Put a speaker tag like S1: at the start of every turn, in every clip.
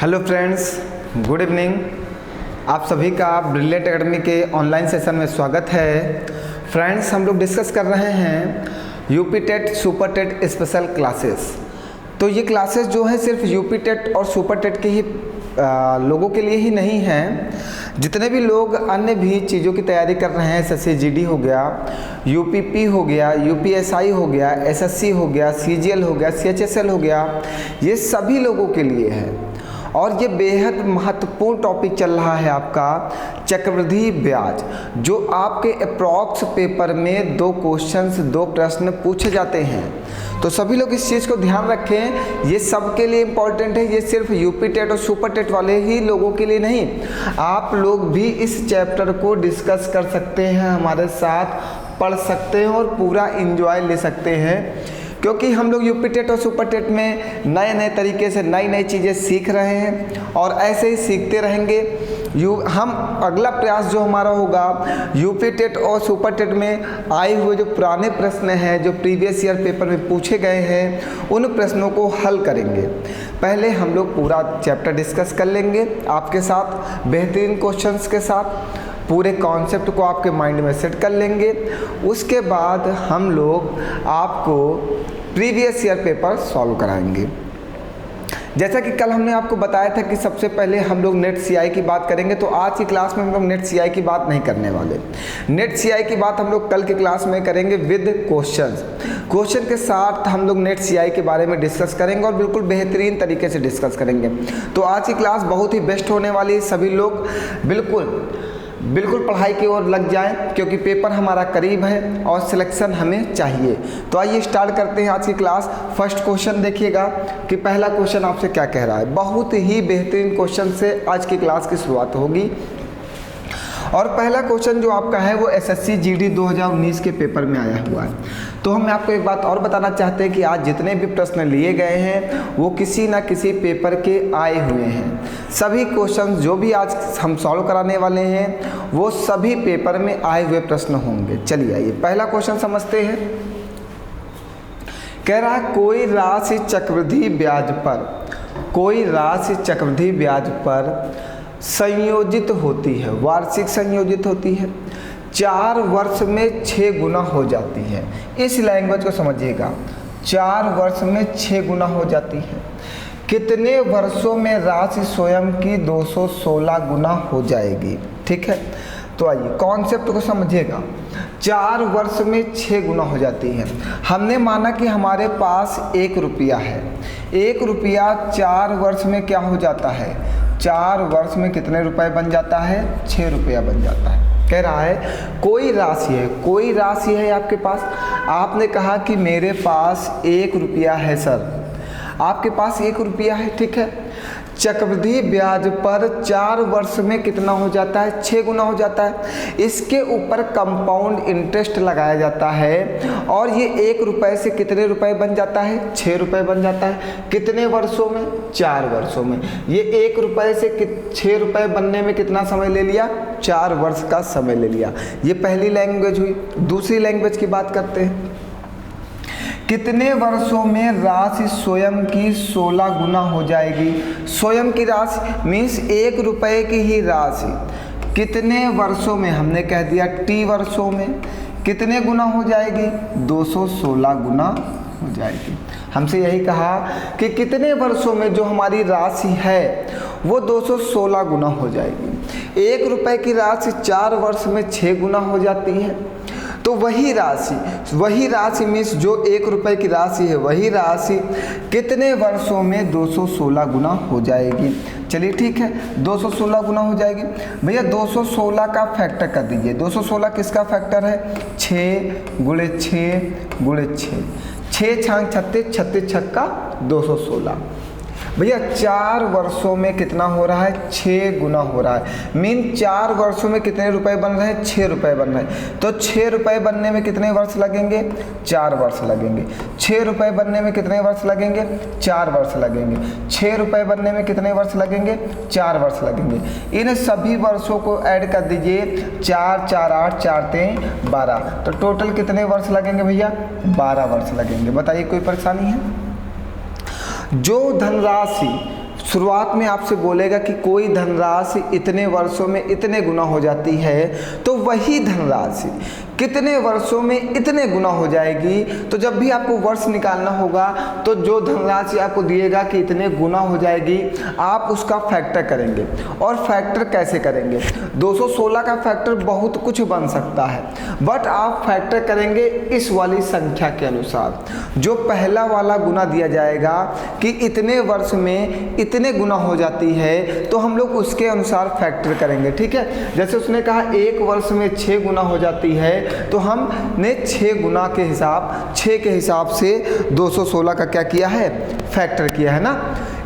S1: Hello friends, good evening. आप सभी का ब्रिलियंट एकेडमी के ऑनलाइन सेशन में स्वागत है। फ्रेंड्स, हम लोग डिस्कस कर रहे हैं UP TET super TET special classes. तो ये क्लासेस जो है सिर्फ यूपी टेट और सुपर टेट के ही लोगों के लिए ही नहीं हैं। जितने भी लोग अन्य भी चीज़ों की तैयारी कर रहे हैं, एसएससी जीडी हो गया, यूपीपी हो गया, यूपीएसआई हो गया, एसएससी हो गया, सीजीएल हो गया, सीएचएसएल हो गया, ये सभी लोगों के लिए है। और ये बेहद महत्वपूर्ण टॉपिक चल रहा है आपका चक्रवृद्धि ब्याज, जो आपके अप्रॉक्स पेपर में 2 क्वेश्चंस 2 प्रश्न पूछे जाते हैं। तो सभी लोग इस चीज़ को ध्यान रखें, ये सबके लिए इम्पॉर्टेंट है। ये सिर्फ यूपी टेट और सुपर टेट वाले ही लोगों के लिए नहीं, आप लोग भी इस चैप्टर को डिस्कस कर सकते हैं, हमारे साथ पढ़ सकते हैं और पूरा एंजॉय ले सकते हैं। क्योंकि हम लोग यूपी टेट और सुपर टेट में नए नए तरीके से नई नई चीज़ें सीख रहे हैं और ऐसे ही सीखते रहेंगे। हम अगला प्रयास जो हमारा होगा, यूपी टेट और सुपर टेट में आए हुए जो पुराने प्रश्न हैं, जो प्रीवियस ईयर पेपर में पूछे गए हैं, उन प्रश्नों को हल करेंगे। पहले हम लोग पूरा चैप्टर डिस्कस कर लेंगे आपके साथ, बेहतरीन क्वेश्चंस के साथ पूरे कॉन्सेप्ट को आपके माइंड में सेट कर लेंगे। उसके बाद हम लोग आपको प्रीवियस ईयर पेपर सॉल्व कराएंगे। जैसा कि कल हमने आपको बताया था कि सबसे पहले हम लोग नेट सीआई की बात करेंगे, तो आज की क्लास में हम लोग नेट सीआई की बात नहीं करने वाले। नेट सीआई की बात हम लोग कल की क्लास में करेंगे विद क्वेश्चन के साथ हम लोग नेट सीआई के बारे में डिस्कस करेंगे और बिल्कुल बेहतरीन तरीके से डिस्कस करेंगे। तो आज की क्लास बहुत ही बेस्ट होने वाली है। सभी लोग बिल्कुल पढ़ाई की ओर लग जाएं, क्योंकि पेपर हमारा करीब है और सिलेक्शन हमें चाहिए। तो आइए स्टार्ट करते हैं आज की क्लास। फर्स्ट क्वेश्चन देखिएगा कि पहला क्वेश्चन आपसे क्या कह रहा है। बहुत ही बेहतरीन क्वेश्चन से आज की क्लास की शुरुआत होगी। और पहला क्वेश्चन जो आपका है वो एसएससी जीडी 2019 के पेपर में आया हुआ है। तो हम आपको एक बात और बताना चाहते हैं कि आज जितने भी प्रश्न लिए गए हैं वो किसी ना किसी पेपर के आए हुए हैं। सभी क्वेश्चन जो भी आज हम सॉल्व कराने वाले हैं वो सभी पेपर में आए हुए प्रश्न होंगे। चलिए आइए पहला क्वेश्चन समझते हैं। कह रहा है कोई राशि चक्रवृद्धि ब्याज पर संयोजित होती है, वार्षिक संयोजित होती है, 4 वर्ष में 6 गुना हो जाती है। इस लैंग्वेज को समझिएगा, 4 वर्ष में 6 गुना हो जाती है। कितने वर्षों में राशि स्वयं की 216 गुना हो जाएगी। ठीक है, तो आइए कॉन्सेप्ट को समझिएगा। 4 वर्ष में 6 गुना हो जाती है। हमने माना कि हमारे पास 1 रुपया है। 1 रुपया 4 वर्ष में क्या हो जाता है? 4 वर्ष में कितने रुपए बन जाता है? 6 रुपया बन जाता है। कह रहा है कोई राशि है आपके पास। आपने कहा कि मेरे पास 1 रुपया है सर, आपके पास 1 रुपया है, ठीक है। चक्रवृद्धि ब्याज पर 4 वर्ष में कितना हो जाता है? 6 गुना हो जाता है। इसके ऊपर कंपाउंड इंटरेस्ट लगाया जाता है और ये 1 रुपये से कितने रुपए बन जाता है? 6 रुपये बन जाता है। कितने वर्षों में? 4 वर्षों में। ये 1 रुपये से 6 रुपये बनने में कितना समय ले लिया? 4 वर्ष का समय ले लिया। ये पहली लैंग्वेज हुई। दूसरी लैंग्वेज की बात करते हैं। कितने वर्षों में राशि स्वयं की 16 गुना हो जाएगी? स्वयं की राशि मीन्स 1 रुपये की ही राशि कितने वर्षों में? हमने कह दिया टी वर्षों में। कितने गुना हो जाएगी? 216 गुना हो जाएगी। हमसे यही कहा कि कितने वर्षों में जो हमारी राशि है वो 216 गुना हो जाएगी। 1 रुपये की राशि 4 वर्ष में 6 गुना हो जाती है। तो वही राशि मीन्स जो 1 रुपये की राशि है, वही राशि कितने वर्षों में 216 गुना हो जाएगी। चलिए ठीक है, 216 गुना हो जाएगी। भैया 216 का फैक्टर कर दीजिए। 216 किसका फैक्टर है? 6 गुणे 6 गुणे 6, 6 छांग 36, 36 छक्का 216। भैया 4 वर्षों में कितना हो रहा है? 6 गुना हो रहा है। मीन 4 वर्षों में कितने रुपए बन रहे हैं? 6 रुपए बन रहे हैं। तो 6 रुपए बनने में कितने वर्ष लगेंगे? 4 वर्ष लगेंगे। 6 रुपए बनने में कितने वर्ष लगेंगे? 4 वर्ष लगेंगे। 6 रुपए बनने में कितने वर्ष लगेंगे? 4 वर्ष लगेंगे। इन सभी वर्षों को ऐड कर दीजिए। 4 4 8 4 3 12, तो टोटल कितने वर्ष लगेंगे भैया? 12 वर्ष लगेंगे। बताइए कोई परेशानी है? जो धनराशि शुरुआत में आपसे बोलेगा कि कोई धनराशि इतने वर्षों में इतने गुना हो जाती है, तो वही धनराशि कितने वर्षों में इतने गुना हो जाएगी। तो जब भी आपको वर्ष निकालना होगा तो जो धनराशि आपको दिएगा कि इतने गुना हो जाएगी, आप उसका फैक्टर करेंगे। और फैक्टर कैसे करेंगे? 216 का फैक्टर बहुत कुछ बन सकता है, बट आप फैक्टर करेंगे इस वाली संख्या के अनुसार। जो पहला वाला गुना दिया जाएगा कि इतने वर्ष में इतने गुना हो जाती है, तो हम लोग उसके अनुसार फैक्टर करेंगे। ठीक है, जैसे उसने कहा एक वर्ष में 6 गुना हो जाती है, तो हमने 6 गुना के हिसाब 6 के हिसाब से 216 का क्या किया है? फैक्टर किया है ना।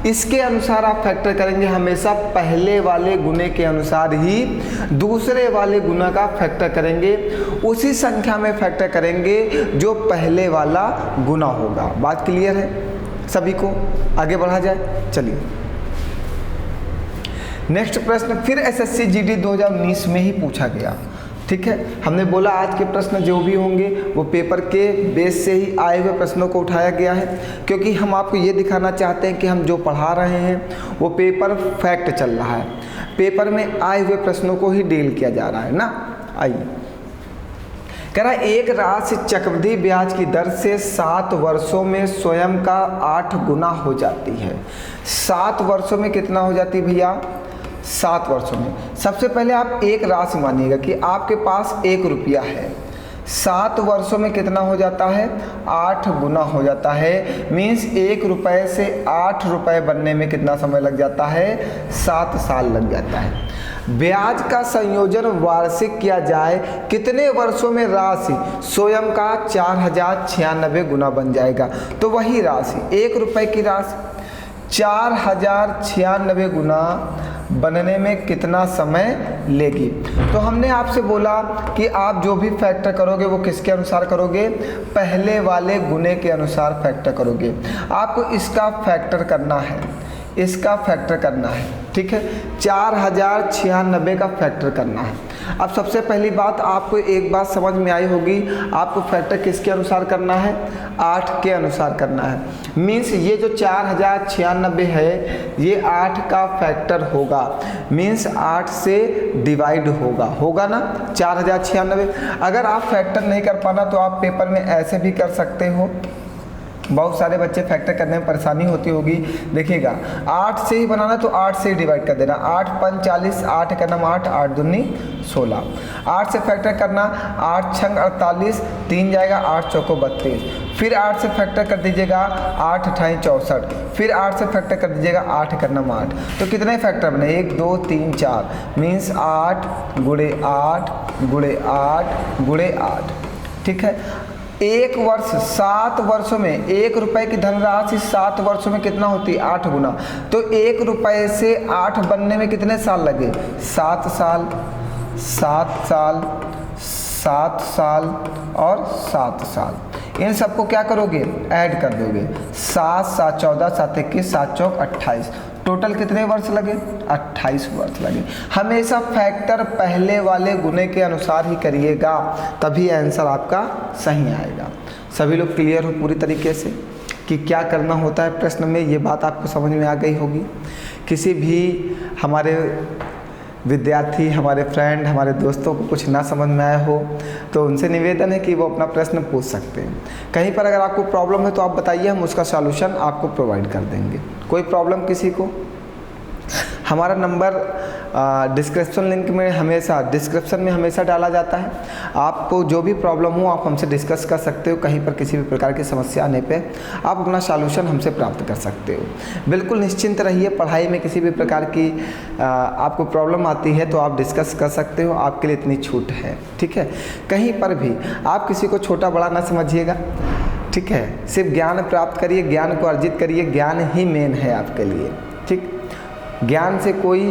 S1: इसके अनुसार आप फैक्टर करेंगे, हमेशा पहले वाले गुने के अनुसार ही दूसरे वाले गुना का फैक्टर करेंगे, उसी संख्या में फैक्टर करेंगे जो पहले वाला गुना होगा। बात क्लियर है सभी को? आगे बढ़ा जाए, चलिए। नेक्स्ट प्रश्न फिर एसएससी जीडी 2019 में ही पूछा गया। ठीक है, हमने बोला आज के प्रश्न जो भी होंगे वो पेपर के बेस से ही आए हुए प्रश्नों को उठाया गया है, क्योंकि हम आपको ये दिखाना चाहते हैं कि हम जो पढ़ा रहे हैं वो पेपर फैक्ट चल रहा है, पेपर में आए हुए प्रश्नों को ही डील किया जा रहा है ना। आइए, कह रहा है एक राशि चक्रवृद्धि ब्याज की दर से 7 वर्षों में स्वयं का 8 गुना हो जाती है। 7 वर्षों में कितना हो जाती है भैया? 7 वर्षों में। सबसे पहले आप एक राशि मानिएगा कि आपके पास 1 रुपया है, 7 वर्षों में कितना हो जाता है? 8 गुना हो जाता है। मीन्स 1 रुपये से 8 रुपये बनने में कितना समय लग जाता है? 7 साल लग जाता है। ब्याज का संयोजन वार्षिक किया जाए, कितने वर्षों में राशि स्वयं का 4096 गुना बन जाएगा? तो वही राशि 1 रुपये की राशि 4096 गुना बनने में कितना समय लेगी? तो हमने आपसे बोला कि आप जो भी फैक्टर करोगे वो किसके अनुसार करोगे? पहले वाले गुने के अनुसार फैक्टर करोगे। आपको इसका फैक्टर करना है, इसका फैक्टर करना है। ठीक है, 4096 का फैक्टर करना है। अब सबसे पहली बात आपको एक बात समझ में आई होगी, आपको फैक्टर किसके अनुसार करना है? 8 के अनुसार करना है। मीन्स ये जो 4096 है ये 8 का फैक्टर होगा, मीन्स 8 से डिवाइड होगा ना 4096। अगर आप फैक्टर नहीं कर पाना तो आप पेपर में ऐसे भी कर सकते हो। बहुत सारे बच्चे फैक्टर करने में परेशानी होती होगी। देखिएगा 8 से ही बनाना तो 8 से ही डिवाइड कर देना। 8 पंच 40, 8 का नाम 8, 8 दूनी 16। 8 से फैक्टर करना, 8 छंग 48, 3 जाएगा, 8 चौको 32। फिर 8 से फैक्टर कर दीजिएगा, 8 अठाई 64। फिर 8 से फैक्टर कर दीजिएगा, 8 का नाम 8। तो कितने फैक्टर बने? 1 2 3 4, मीन्स 8 गुणे 8 गुणे 8 गुणे 8। ठीक है, 1 वर्ष 7 वर्षों में 1 रुपये की धनराशि 7 वर्षों में कितना होती है? 8 गुना। तो 1 रुपये से 8 बनने में कितने साल लगे? 7 साल, 7 साल, 7 साल और 7 साल। इन सबको क्या करोगे? ऐड कर दोगे। 7 7 14, 7 21, 7 चौक 28। टोटल कितने वर्ष लगे? 28 वर्ष लगे। हमेशा फैक्टर पहले वाले गुने के अनुसार ही करिएगा, तभी आंसर आपका सही आएगा। सभी लोग क्लियर हो पूरी तरीके से कि क्या करना होता है प्रश्न में? ये बात आपको समझ में आ गई होगी। किसी भी हमारे विद्यार्थी, हमारे फ्रेंड, हमारे दोस्तों को कुछ ना समझ में आया हो तो उनसे निवेदन है कि वो अपना प्रश्न पूछ सकते हैं। कहीं पर अगर आपको प्रॉब्लम है तो आप बताइए, हम उसका सॉल्यूशन आपको प्रोवाइड कर देंगे। कोई प्रॉब्लम किसी को? हमारा नंबर डिस्क्रिप्शन में हमेशा डाला जाता है। आपको जो भी प्रॉब्लम हो आप हमसे डिस्कस कर सकते हो। कहीं पर किसी भी प्रकार की समस्या आने पे आप अपना सॉल्यूशन हमसे प्राप्त कर सकते हो। बिल्कुल निश्चिंत रहिए, पढ़ाई में किसी भी प्रकार की आपको प्रॉब्लम आती है तो आप डिस्कस कर सकते हो, आपके लिए इतनी छूट है। ठीक है, कहीं पर भी आप किसी को छोटा बड़ा ना समझिएगा। ठीक है, सिर्फ ज्ञान प्राप्त करिए, ज्ञान को अर्जित करिए, ज्ञान ही मेन है आपके लिए। ठीक, ज्ञान से कोई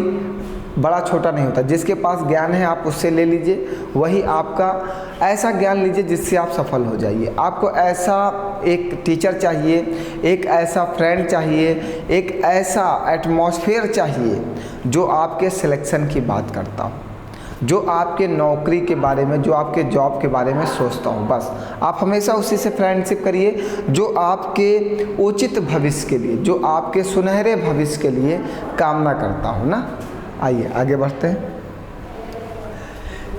S1: बड़ा छोटा नहीं होता। जिसके पास ज्ञान है आप उससे ले लीजिए, वही आपका ऐसा ज्ञान लीजिए जिससे आप सफल हो जाइए। आपको ऐसा एक टीचर चाहिए, एक ऐसा फ्रेंड चाहिए, एक ऐसा एटमॉस्फेयर चाहिए जो आपके सिलेक्शन की बात करता हो। जो आपके नौकरी के बारे में, जो आपके जॉब के बारे में सोचता हूँ, बस आप हमेशा उसी से फ्रेंडशिप करिए जो आपके उचित भविष्य के लिए, जो आपके सुनहरे भविष्य के लिए कामना करता हूँ ना। आइए आगे बढ़ते हैं।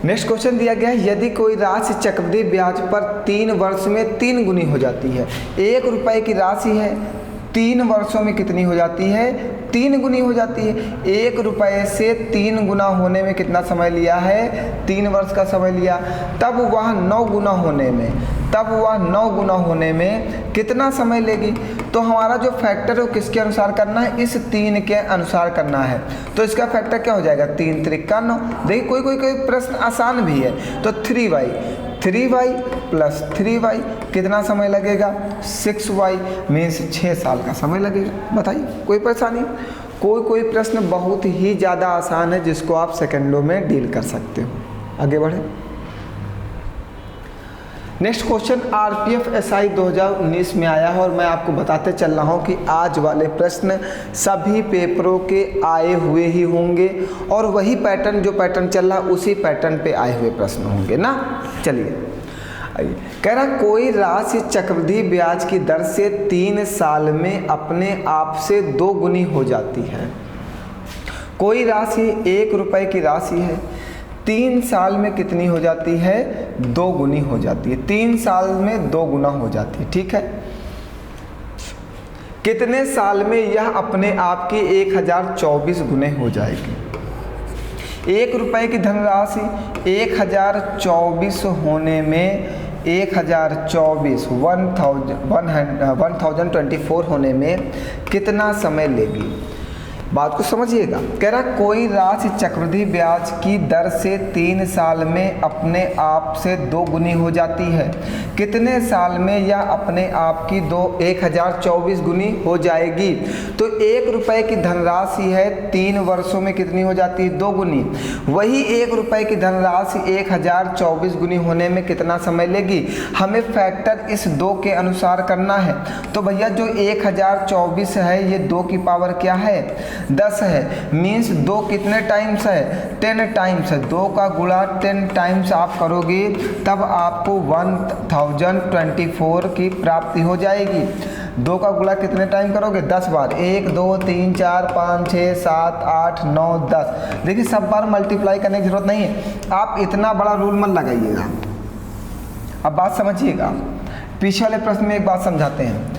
S1: नेक्स्ट क्वेश्चन दिया गया है, यदि कोई राशि चक्रवृद्धि ब्याज पर 3 वर्ष में 3 गुनी हो जाती है। 1 रुपये की राशि है, 3 वर्षों में कितनी हो जाती है? 3 गुनी हो जाती है। 1 रुपये से 3 गुना होने में कितना समय लिया है? 3 वर्ष का समय लिया। तब वह 9 गुना होने में कितना समय लेगी? तो हमारा जो फैक्टर है वो किसके अनुसार करना है? इस 3 के अनुसार करना है। तो इसका फैक्टर क्या हो जाएगा? 3 त्रिका 9। देखिए कोई प्रश्न आसान भी है। तो 3y प्लस 3y कितना समय लगेगा? 6y मीन्स 6 साल का समय लगेगा। बताइए कोई परेशानी? कोई प्रश्न बहुत ही ज़्यादा आसान है जिसको आप सेकंडों में डील कर सकते हो। आगे बढ़े। नेक्स्ट क्वेश्चन आरपीएफ एसआई 2019 में आया है और मैं आपको बताते चल रहा हूँ कि आज वाले प्रश्न सभी पेपरों के आए हुए ही होंगे और वही पैटर्न, जो पैटर्न चल रहा है उसी पैटर्न पे आए हुए प्रश्न होंगे ना। चलिए आइए। कह रहा कोई राशि चक्रवृद्धि ब्याज की दर से 3 साल में अपने आप से 2 गुनी हो जाती है। कोई राशि 1 रुपये की राशि है, 3 साल में कितनी हो जाती है? 2 गुनी हो जाती है। 3 साल में 2 गुना हो जाती है। ठीक है, कितने साल में यह अपने आप की 1024 गुने हो जाएगी? 1 रुपये की धनराशि 1024 होने में 1024 होने में कितना समय लेगी? बात को समझिएगा। कह रहा कोई राशि चक्रवृद्धि ब्याज की दर से 3 साल में अपने आप से 2 गुनी हो जाती है। कितने साल में यह अपने आप की 1024 गुनी हो जाएगी? तो 1 रुपये की धनराशि है, 3 वर्षों में कितनी हो जाती है? 2 गुनी। वही 1 रुपये की धनराशि 1024 गुनी होने में कितना समय लेगी? हमें फैक्टर इस 2 के अनुसार करना है। तो भैया जो 1024 है ये 2 की पावर क्या है? 10 है। मीन्स 2 कितने टाइम्स है? 10 टाइम्स है। 2 का गुणा 10 टाइम्स आप करोगे तब आपको 1024 की प्राप्ति हो जाएगी। 2 का गुणा कितने टाइम करोगे? 10 बार। 1 2 3 4 5 6 7 8 9 10। देखिए सब बार मल्टीप्लाई करने की जरूरत नहीं है, आप इतना बड़ा रूल मत लगाइएगा। अब बात समझिएगा। पीछे वाले प्रश्न में एक बात समझाते हैं,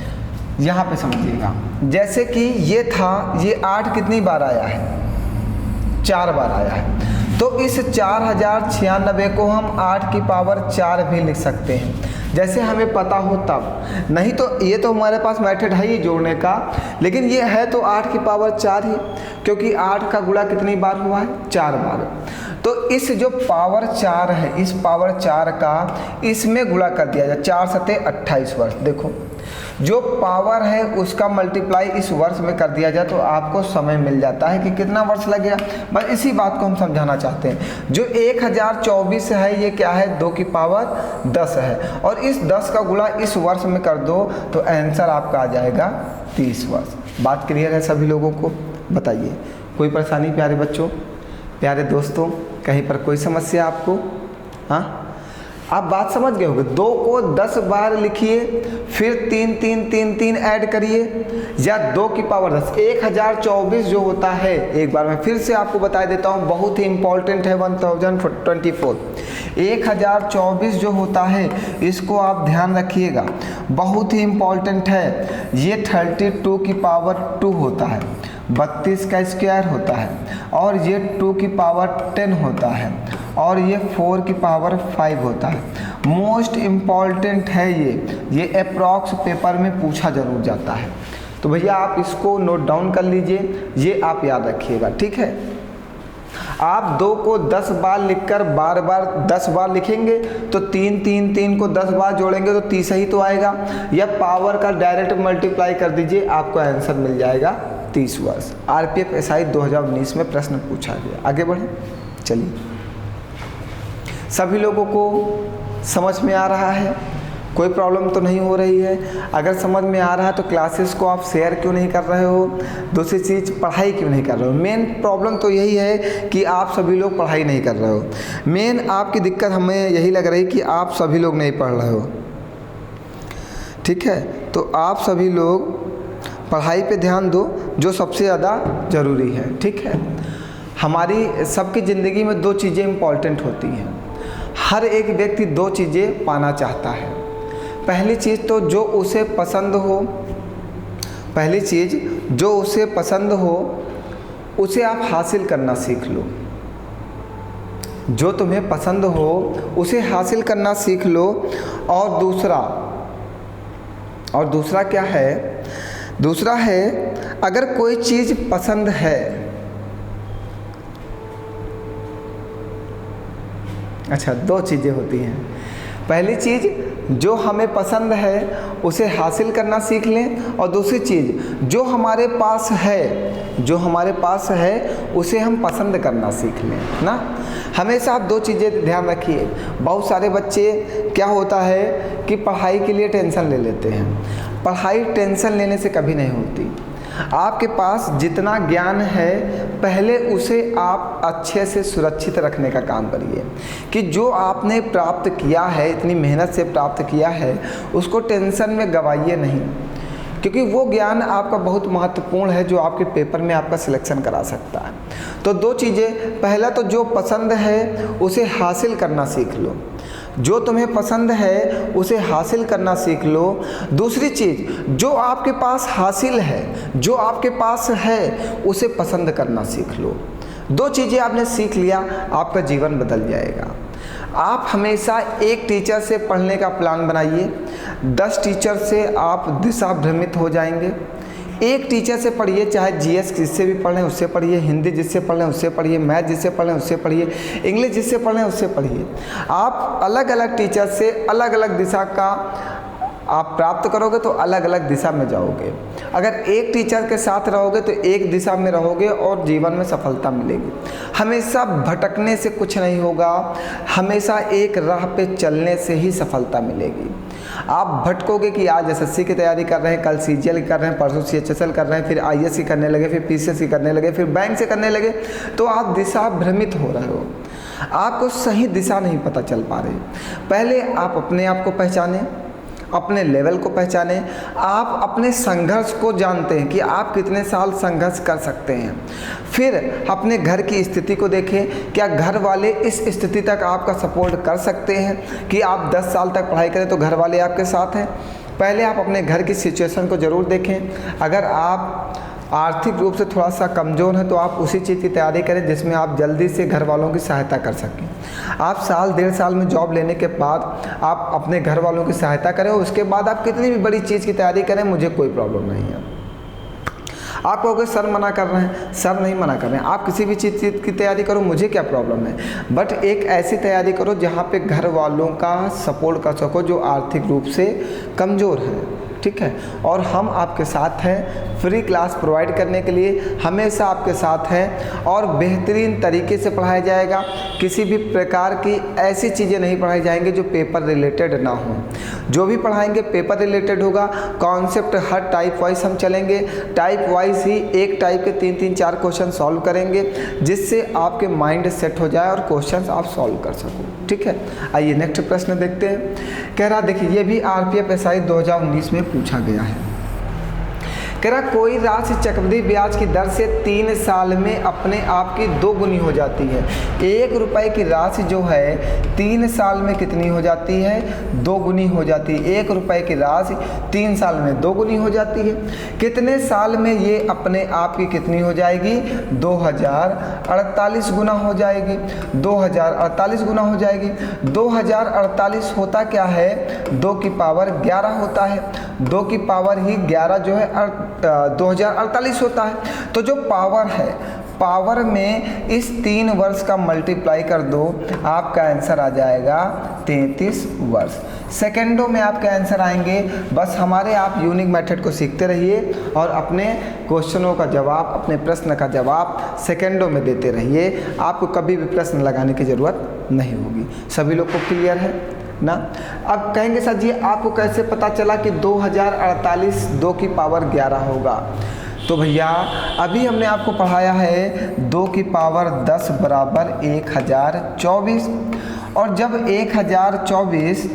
S1: यहाँ पे समझिएगा। जैसे कि ये था, ये 8 कितनी बार आया है? 4 बार आया है। तो इस 4096 को हम 8 की पावर 4 भी लिख सकते हैं, जैसे हमें पता हो तब। नहीं तो ये तो हमारे पास मेथड है ही जोड़ने का, लेकिन ये है तो 8 की पावर 4 ही, क्योंकि 8 का गुणा कितनी बार हुआ है? 4 बार। तो इस जो पावर 4 है, इस पावर 4 का इसमें गुणा कर दिया जाए। 4 सते 28 वर्ष। देखो जो पावर है उसका मल्टीप्लाई इस वर्ष में कर दिया जाए तो आपको समय मिल जाता है कि कितना वर्ष लगेगा। बस इसी बात को हम समझाना चाहते हैं। जो 1024 है ये क्या है? 2 की पावर 10 है, और इस 10 का गुणा इस वर्ष में कर दो तो आंसर आपका आ जाएगा 30 वर्ष। बात क्लियर है सभी लोगों को? बताइए कोई परेशानी प्यारे बच्चों, प्यारे दोस्तों, कहीं पर कोई समस्या आपको? हाँ, आप बात समझ गए होंगे। 2 को 10 बार लिखिए, फिर 3 3 3 3 ऐड करिए, या 2 की पावर 10। 1024 जो होता है, एक बार मैं फिर से आपको बता देता हूँ, बहुत ही इंपॉर्टेंट है। 1024 1024 जो होता है इसको आप ध्यान रखिएगा, बहुत ही इंपॉर्टेंट है। ये 32 की पावर 2 होता है, 32 का स्क्वायर होता है, और ये 2 की पावर 10 होता है, और ये 4 की पावर 5 होता है। मोस्ट इम्पॉर्टेंट है ये अप्रॉक्स पेपर में पूछा जरूर जाता है। तो भैया आप इसको नोट डाउन कर लीजिए, ये आप याद रखिएगा, ठीक है। आप 2 को 10 बार लिखकर बार बार 10 बार लिखेंगे तो 3 3 3 को 10 बार जोड़ेंगे तो 30 ही तो आएगा, या पावर का डायरेक्ट मल्टीप्लाई कर दीजिए, आपको आंसर मिल जाएगा 30 वर्ष। आरपीएफ एसआई 2019 में प्रश्न पूछा गया। आगे बढ़े, चलिए। सभी लोगों को समझ में आ रहा है? कोई प्रॉब्लम तो नहीं हो रही है? अगर समझ में आ रहा है तो क्लासेस को आप शेयर क्यों नहीं कर रहे हो? दूसरी चीज़, पढ़ाई क्यों नहीं कर रहे हो? मेन प्रॉब्लम तो यही है कि आप सभी लोग पढ़ाई नहीं कर रहे हो। मेन आपकी दिक्कत हमें यही लग रही कि आप सभी लोग नहीं पढ़ रहे हो। ठीक है, तो आप सभी लोग पढ़ाई पे ध्यान दो, जो सबसे ज़्यादा ज़रूरी है। ठीक है, हमारी सबकी ज़िंदगी में दो चीज़ें इम्पॉर्टेंट होती हैं। हर एक व्यक्ति दो चीज़ें पाना चाहता है। पहली चीज़ तो जो उसे पसंद हो, पहली चीज़ जो उसे पसंद हो उसे आप हासिल करना सीख लो। जो तुम्हें पसंद हो उसे हासिल करना सीख लो। और दूसरा क्या है? दूसरा है, अगर कोई चीज़ पसंद है, अच्छा दो चीज़ें होती हैं। पहली चीज़ जो हमें पसंद है उसे हासिल करना सीख लें, और दूसरी चीज़ जो हमारे पास है उसे हम पसंद करना सीख लें ना। हमेशा आप दो चीज़ें ध्यान रखिए। बहुत सारे बच्चे क्या होता है कि पढ़ाई के लिए टेंशन ले लेते हैं। पढ़ाई टेंशन लेने से कभी नहीं होती। आपके पास जितना ज्ञान है पहले उसे आप अच्छे से सुरक्षित रखने का काम करिए, कि जो आपने प्राप्त किया है, इतनी मेहनत से प्राप्त किया है, उसको टेंशन में गवाइए नहीं, क्योंकि वो ज्ञान आपका बहुत महत्वपूर्ण है जो आपके पेपर में आपका सिलेक्शन करा सकता है। तो दो चीज़ें, पहला तो जो पसंद है उसे हासिल करना सीख लो, जो तुम्हें पसंद है उसे हासिल करना सीख लो। दूसरी चीज़ जो आपके पास हासिल है, जो आपके पास है उसे पसंद करना सीख लो। दो चीज़ें आपने सीख लिया, आपका जीवन बदल जाएगा। आप हमेशा एक टीचर से पढ़ने का प्लान बनाइए, 10 टीचर से आप दिशा भ्रमित हो जाएंगे। एक टीचर से पढ़िए, चाहे जीएस जिससे भी पढ़ें उससे पढ़िए, हिंदी जिससे पढ़ें उससे पढ़िए, मैथ जिससे पढ़ें उससे पढ़िए, इंग्लिश जिससे पढ़ें उससे पढ़िए। आप अलग अलग टीचर से अलग अलग दिशा का आप प्राप्त करोगे तो अलग अलग दिशा में जाओगे। अगर एक टीचर के साथ रहोगे तो एक दिशा में रहोगे और जीवन में सफलता मिलेगी। हमेशा भटकने से कुछ नहीं होगा, हमेशा एक राह पे चलने से ही सफलता मिलेगी। आप भटकोगे कि आज एसएससी की तैयारी कर रहे हैं, कल सीजीएल कर रहे हैं, परसों सीएचएसएल कर रहे हैं, फिर आईएएस की करने लगे, फिर पीसीएस की करने लगे, फिर बैंक से करने लगे, तो आप दिशा भ्रमित हो रहे हो, आपको सही दिशा नहीं पता चल पा रही। पहले आप अपने आप को पहचानें, अपने लेवल को पहचानें, आप अपने संघर्ष को जानते हैं कि आप कितने साल संघर्ष कर सकते हैं। फिर अपने घर की स्थिति को देखें, क्या घर वाले इस स्थिति तक आपका सपोर्ट कर सकते हैं कि आप 10 साल तक पढ़ाई करें तो घर वाले आपके साथ हैं। पहले आप अपने घर की सिचुएशन को ज़रूर देखें। अगर आप आर्थिक रूप से थोड़ा सा कमज़ोर है तो आप उसी चीज़ की तैयारी करें जिसमें आप जल्दी से घर वालों की सहायता कर सकें। आप साल 1.5 साल में जॉब लेने के बाद आप अपने घर वालों की सहायता करें, उसके बाद आप कितनी भी बड़ी चीज़ की तैयारी करें, मुझे कोई प्रॉब्लम नहीं है। आप कहोगे सर मना कर रहे हैं, सर नहीं मना कर रहे हैं, आप किसी भी चीज़ की तैयारी करो, मुझे क्या प्रॉब्लम है, बट एक ऐसी तैयारी करो जहाँ पे घर वालों का सपोर्ट कर सको जो आर्थिक रूप से कमज़ोर है। ठीक है, और हम आपके साथ हैं, फ्री क्लास प्रोवाइड करने के लिए हमेशा आपके साथ हैं, और बेहतरीन तरीके से पढ़ाया जाएगा। किसी भी प्रकार की ऐसी चीज़ें नहीं पढ़ाई जाएंगी जो पेपर रिलेटेड ना हो। जो भी पढ़ाएंगे पेपर रिलेटेड होगा। कॉन्सेप्ट हर टाइप वाइज हम चलेंगे, टाइप वाइज ही एक टाइप के 3-3, 4 क्वेश्चन सॉल्व करेंगे, जिससे आपके माइंड सेट हो जाए और क्वेश्चन आप सॉल्व कर सको। ठीक है, आइए नेक्स्ट प्रश्न देखते हैं। कह रहा देखिए, ये भी आरपीएफ एसआई 2019 में पूछा गया है। कह रहा कोई राशि चक्रवृद्धि ब्याज की दर से 3 साल में अपने आप की 2 गुनी हो जाती है। 1 रुपये की राशि जो है 3 साल में कितनी हो जाती है? 2 गुनी हो जाती है। 1 रुपये की राशि 3 साल में 2 गुनी हो जाती है। कितने साल में ये अपने आप की कितनी हो जाएगी? 2048 गुना हो जाएगी। 2048 गुना हो जाएगी। 2048 होता क्या है? 2 की पावर 11 होता है। 2 की पावर ही 11 जो है 2048 होता है। तो जो पावर है, पावर में इस 3 वर्ष का मल्टीप्लाई कर दो, आपका आंसर आ जाएगा 33 वर्ष। सेकेंडों में आपके आंसर आएंगे। बस हमारे आप यूनिक मेथड को सीखते रहिए और अपने क्वेश्चनों का जवाब, अपने प्रश्न का जवाब सेकेंडों में देते रहिए। आपको कभी भी प्रश्न लगाने की ज़रूरत नहीं होगी। सभी लोग को क्लियर है? ना। अब कहेंगे सर जी आपको कैसे पता चला कि 2048 2 की पावर 11 होगा? तो भैया अभी हमने आपको पढ़ाया है 2 की पावर 10 बराबर 1024, और जब 1024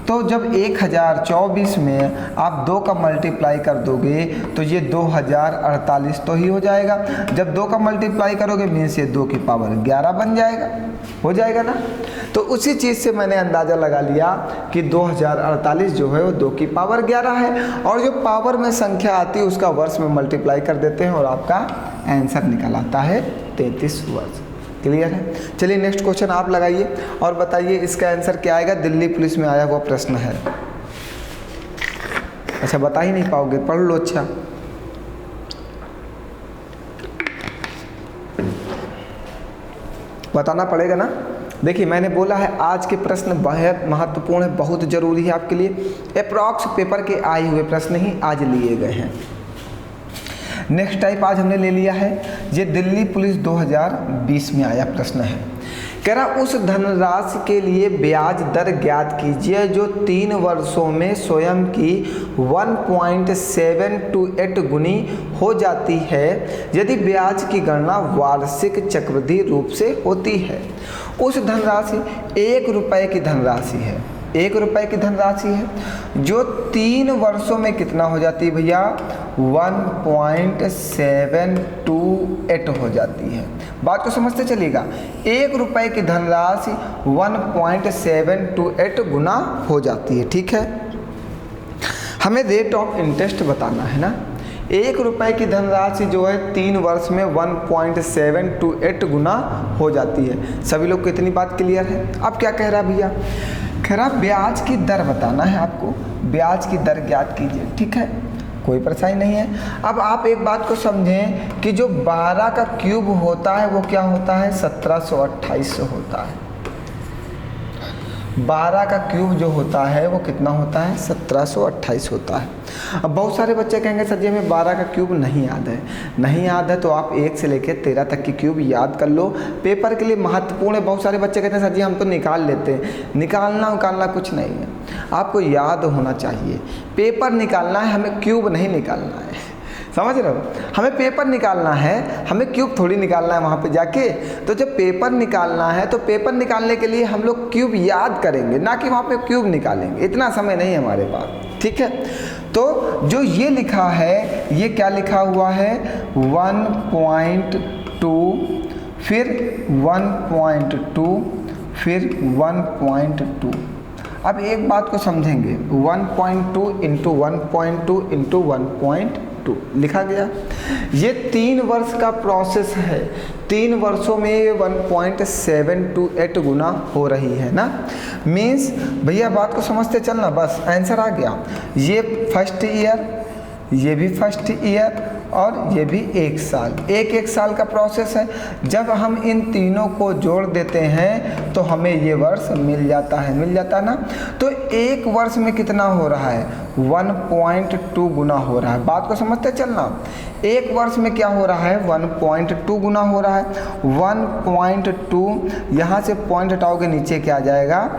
S1: तो जब 1024 में आप 2 का मल्टीप्लाई कर दोगे तो ये 2048 तो ही हो जाएगा। जब 2 का मल्टीप्लाई करोगे मीन्स ये 2 की पावर 11 बन जाएगा, हो जाएगा ना। तो उसी चीज़ से मैंने अंदाज़ा लगा लिया कि 2048 जो है वो 2 की पावर 11 है, और जो पावर में संख्या आती है उसका वर्ष में मल्टीप्लाई कर देते हैं और आपका आंसर निकल आता है 33 वर्ष। क्लियर है? चलिए नेक्स्ट क्वेश्चन आप लगाइए और बताइए इसका आंसर क्या आएगा। दिल्ली पुलिस में आया हुआ प्रश्न है। अच्छा बता ही नहीं पाओगे, पढ़ लो। अच्छा बताना पड़ेगा ना। देखिए मैंने बोला है आज के प्रश्न बहुत महत्वपूर्ण है, बहुत ज़रूरी है आपके लिए। अप्रॉक्स पेपर के आए हुए प्रश्न ही आज लिए गए हैं। नेक्स्ट टाइप आज हमने ले लिया है, ये दिल्ली पुलिस 2020 में आया प्रश्न है। कह रहा उस धनराशि के लिए ब्याज दर ज्ञात कीजिए जो 3 वर्षों में स्वयं की 1.728 गुनी हो जाती है यदि ब्याज की गणना वार्षिक चक्रवृद्धि रूप से होती है। उस धनराशि 1 रुपये की धनराशि है, 1 रुपये की धनराशि है जो 3 वर्षों में कितना हो जाती है भैया? 1.728 हो जाती है। बात को समझते चलिएगा, 1 रुपये की धनराशि 1.728 गुना हो जाती है। ठीक है, हमें रेट ऑफ इंटरेस्ट बताना है ना। 1 रुपये की धनराशि जो है 3 वर्ष में 1.728 गुना हो जाती है। सभी लोग को इतनी बात क्लियर है? अब क्या कह रहा भैया? कह रहा ब्याज की दर बताना है आपको, ब्याज की दर ज्ञात कीजिए। ठीक है, कोई परेशानी नहीं है। अब आप एक बात को समझें कि जो 12 का क्यूब होता है वो क्या होता है? 1728 होता है। 12 का क्यूब जो होता है वो कितना होता है? 1728 होता है। अब बहुत सारे बच्चे कहेंगे सर जी हमें 12 का क्यूब नहीं याद है। नहीं याद है तो आप 1 से लेकर 13 तक की क्यूब याद कर लो, पेपर के लिए महत्वपूर्ण है। बहुत सारे बच्चे कहते हैं सर जी हम तो निकाल लेते हैं। निकालना कुछ नहीं है, आपको याद होना चाहिए। पेपर निकालना है, हमें क्यूब नहीं निकालना है। समझ रहे हो? हमें पेपर निकालना है, हमें क्यूब थोड़ी निकालना है वहाँ पे जाके। तो जब पेपर निकालना है तो पेपर निकालने के लिए हम लोग क्यूब याद करेंगे, ना कि वहाँ पे क्यूब निकालेंगे। इतना समय नहीं है हमारे पास। ठीक है, तो जो ये लिखा है ये क्या लिखा हुआ है? 1.2 फिर 1.2 फिर 1.2। अब एक बात को समझेंगे, 1.2 इंटू 1.2 इंटू 1.2 लिखा गया। ये 3 वर्ष का प्रोसेस है, 3 वर्षों में ये 1.728 गुना हो रही है ना। मीन्स भैया बात को समझते चलना, बस आंसर आ गया। ये फर्स्ट ईयर, ये भी फर्स्ट ईयर और ये भी 1 साल, एक साल का प्रोसेस है। जब हम इन तीनों को जोड़ देते हैं तो हमें ये वर्ष मिल जाता है ना। तो 1 वर्ष में कितना हो रहा है? 1.2 गुना हो रहा है। बात को समझते चलना, 1 वर्ष में क्या हो रहा है? 1.2 गुना हो रहा है। 1.2 यहाँ से पॉइंट हटाओगे नीचे क्या आ जाएगा?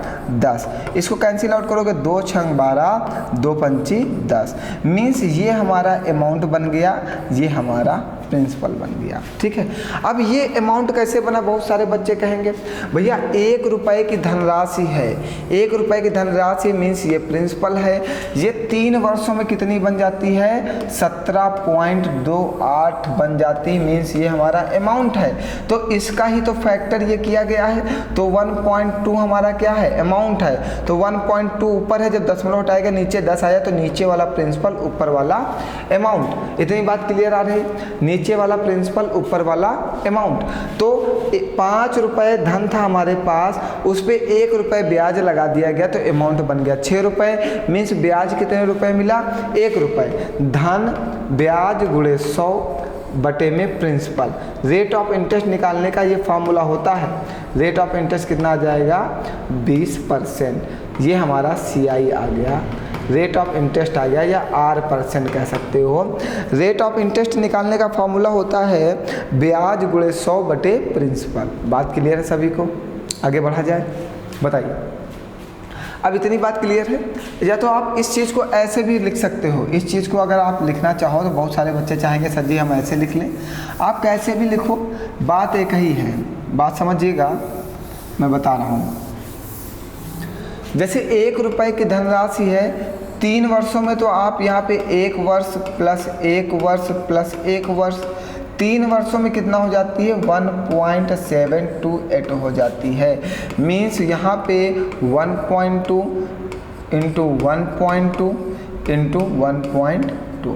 S1: 10। इसको कैंसिल आउट करोगे, 2 छंग 12, 2 पंची 10। मीन्स ये हमारा अमाउंट बन गया, ये हमारा प्रिंसिपल बन गया। ठीक है, अब ये अमाउंट कैसे बना? बहुत सारे बच्चे कहेंगे भैया 1 रुपये की धनराशि है, 1 रुपये की धनराशि मीन्स ये प्रिंसिपल है। ये 3 वर्षों में कितनी बन जाती है? 17.28 बन जाती, मीन्स ये हमारा अमाउंट है। तो इसका ही तो फैक्टर ये किया गया है। तो 1.2 हमारा क्या है? अमाउंट है। तो 1.2 ऊपर है, जब दशमलव हटाएगा नीचे 10 आया तो नीचे वाला प्रिंसिपल ऊपर वाला अमाउंट। इतनी बात क्लियर आ रही? नीचे वाला प्रिंसिपल ऊपर वाला अमाउंट। तो 5 रुपये धन था हमारे पास, उस पर 1 रुपये ब्याज लगा दिया गया तो अमाउंट बन गया 6 रुपये। मीन्स ब्याज कितने रुपए मिला? 1 रुपये। धन ब्याज गुणे 100 बटे में प्रिंसिपल। रेट ऑफ इंटरेस्ट निकालने का ये फार्मूला होता है। रेट ऑफ इंटरेस्ट कितना आ जाएगा? 20%। ये हमारा CI आ गया, रेट ऑफ इंटरेस्ट आ गया, या R% कह सकते हो। रेट ऑफ इंटरेस्ट निकालने का फॉर्मूला होता है ब्याज गुणे 100 बटे प्रिंसिपल। बात क्लियर है सभी को? आगे बढ़ा जाए, बताइए। अब इतनी बात क्लियर है। या तो आप इस चीज़ को ऐसे भी लिख सकते हो, इस चीज़ को अगर आप लिखना चाहो तो बहुत सारे बच्चे चाहेंगे सर जी हम ऐसे लिख लें, आप कैसे भी लिखो, बात एक ही है, बात समझिएगा, मैं बता रहा हूँ। जैसे 1 रुपये की धनराशि है 3 वर्षों में, तो आप यहाँ पे 1 वर्ष प्लस 1 वर्ष प्लस 1 वर्ष, 3 वर्षों में कितना हो जाती है 1.728 हो जाती है। मीन्स यहाँ पे 1.2 इंटू 1.2 इंटू 1.2,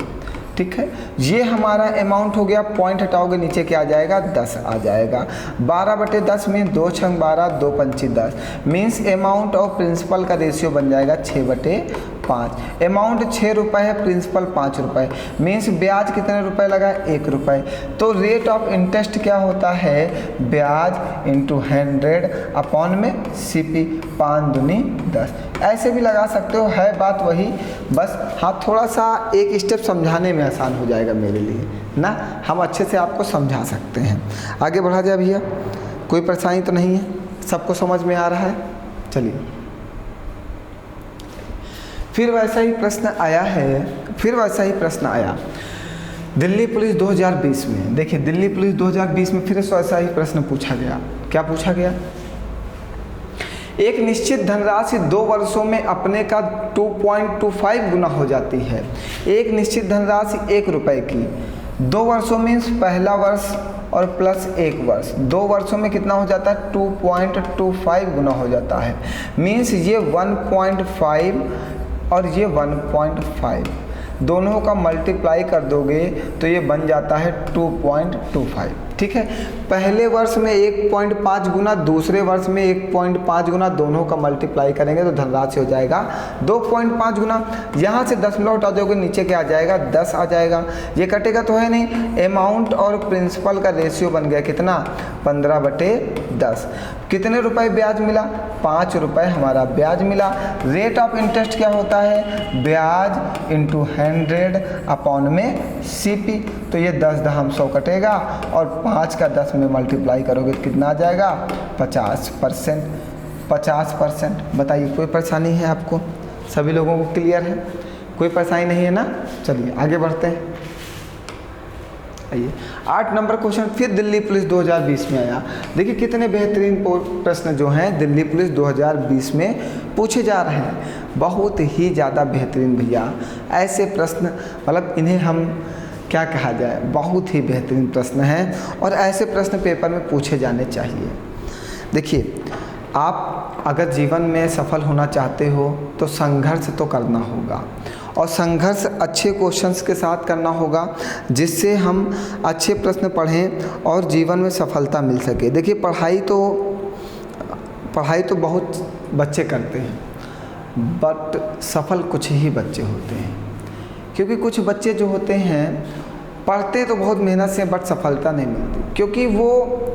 S1: ठीक है। ये हमारा अमाउंट हो गया, पॉइंट हटाओगे नीचे क्या आ जाएगा 10 आ जाएगा। 12/10 में 2 छंग 12 2 पंची 10, मीन्स अमाउंट और प्रिंसिपल का रेशियो बन जाएगा 6/5। अमाउंट 6 रुपये है, प्रिंसिपल 5 रुपये, मीन्स ब्याज कितने रुपए लगा 1 रुपये। तो रेट ऑफ इंटरेस्ट क्या होता है, ब्याज इंटू 100 अपॉन में CP, 5 दूनी 10। ऐसे भी लगा सकते हो, है बात वही, बस हाँ थोड़ा सा एक स्टेप समझाने में आसान हो जाएगा मेरे लिए ना, हम अच्छे से आपको समझा सकते हैं। आगे बढ़ा जाए भैया, कोई परेशानी तो नहीं है, सबको समझ में आ रहा है। चलिए फिर वैसा ही प्रश्न आया, दिल्ली पुलिस 2020 में। देखिए दिल्ली पुलिस 2020 में फिर ऐसा ही प्रश्न पूछा गया। क्या पूछा गया, एक निश्चित धनराशि 2 वर्षों में अपने का 2.25 गुना हो जाती है। एक निश्चित धनराशि 1 रुपये की 2 वर्षों में, पहला वर्ष और प्लस 1 वर्ष, 2 वर्षों में कितना हो जाता है 2.25 गुना हो जाता है। मीन्स ये 1.5 और ये 1.5 दोनों का मल्टीप्लाई कर दोगे तो ये बन जाता है 2.25, ठीक है। पहले वर्ष में 1.5 गुना, दूसरे वर्ष में 1.5 गुना, दोनों का मल्टीप्लाई करेंगे तो धनराशि हो जाएगा 2.5 गुना। यहाँ से 10 हटा दोगे नीचे क्या आ जाएगा 10 आ जाएगा, ये कटेगा तो है नहीं। अमाउंट और प्रिंसिपल का रेशियो बन गया कितना 15/10। कितने रुपए ब्याज मिला 5 रुपये हमारा ब्याज मिला। रेट ऑफ इंटरेस्ट क्या होता है, ब्याज इंटू 100 अपॉन में CP, तो ये 10 दहम 100 कटेगा और 5 का 10 में मल्टीप्लाई करोगे तो कितना आ जाएगा 50%। 50%। बताइए कोई परेशानी है आपको, सभी लोगों को क्लियर है, कोई परेशानी नहीं है ना। चलिए आगे बढ़ते हैं। आइए 8 नंबर क्वेश्चन फिर दिल्ली पुलिस 2020 में आया। देखिए कितने बेहतरीन प्रश्न जो हैं दिल्ली पुलिस 2020 में पूछे जा रहे हैं, बहुत ही ज़्यादा बेहतरीन भैया। ऐसे प्रश्न मतलब इन्हें हम क्या कहा जाए, बहुत ही बेहतरीन प्रश्न हैं और ऐसे प्रश्न पेपर में पूछे जाने चाहिए। देखिए आप अगर जीवन में सफल होना चाहते हो तो संघर्ष तो करना होगा और संघर्ष अच्छे क्वेश्चंस के साथ करना होगा जिससे हम अच्छे प्रश्न पढ़ें और जीवन में सफलता मिल सके। देखिए पढ़ाई तो बहुत बच्चे करते हैं बट सफल कुछ ही बच्चे होते हैं, क्योंकि कुछ बच्चे जो होते हैं पढ़ते तो बहुत मेहनत से बट सफलता नहीं मिलती, क्योंकि वो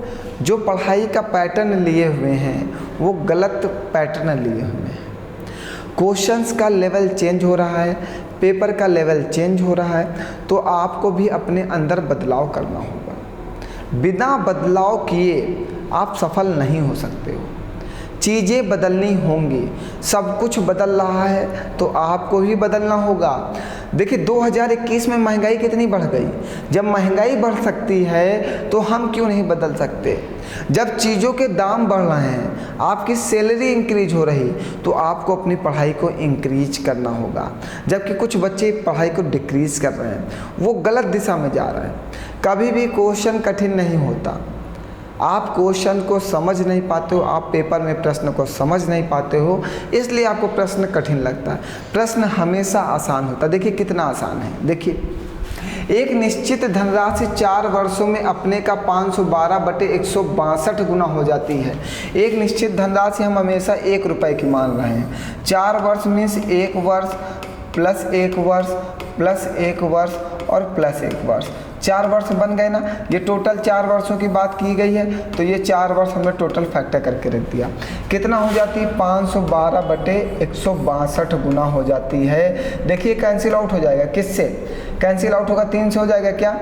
S1: जो पढ़ाई का पैटर्न लिए हुए हैं वो गलत पैटर्न लिए हुए हैं। क्वेश्चंस का लेवल चेंज हो रहा है, पेपर का लेवल चेंज हो रहा है, तो आपको भी अपने अंदर बदलाव करना होगा। बिना बदलाव किए आप सफल नहीं हो सकते हो। चीज़ें बदलनी होंगी, सब कुछ बदल रहा है तो आपको भी बदलना होगा। देखिए 2021 में महंगाई कितनी बढ़ गई, जब महंगाई बढ़ सकती है तो हम क्यों नहीं बदल सकते। जब चीज़ों के दाम बढ़ रहे हैं, आपकी सैलरी इंक्रीज हो रही, तो आपको अपनी पढ़ाई को इंक्रीज करना होगा। जबकि कुछ बच्चे पढ़ाई को डिक्रीज कर रहे हैं, वो गलत दिशा में जा रहे हैं। कभी भी क्वेश्चन कठिन नहीं होता, आप क्वेश्चन को समझ नहीं पाते हो, आप पेपर में प्रश्न को समझ नहीं पाते हो, इसलिए आपको प्रश्न कठिन लगता है। प्रश्न हमेशा आसान होता है। देखिए कितना आसान है। देखिए एक निश्चित धनराशि 4 वर्षों में अपने का 512/162 गुना हो जाती है। एक निश्चित धनराशि हम हमेशा 1 रुपये की मान रहे हैं। 4 वर्ष मीन्स 1 वर्ष प्लस 1 वर्ष प्लस 1 वर्ष और प्लस 1 वर्ष, 4 वर्ष बन गए ना। ये टोटल 4 वर्षों की बात की गई है, तो ये 4 वर्ष हमने टोटल फैक्टर करके रख दिया। कितना हो जाती है? 512/162 गुना हो जाती है। देखिए कैंसिल आउट हो जाएगा, किससे कैंसिल आउट होगा? 3 से हो जाएगा क्या?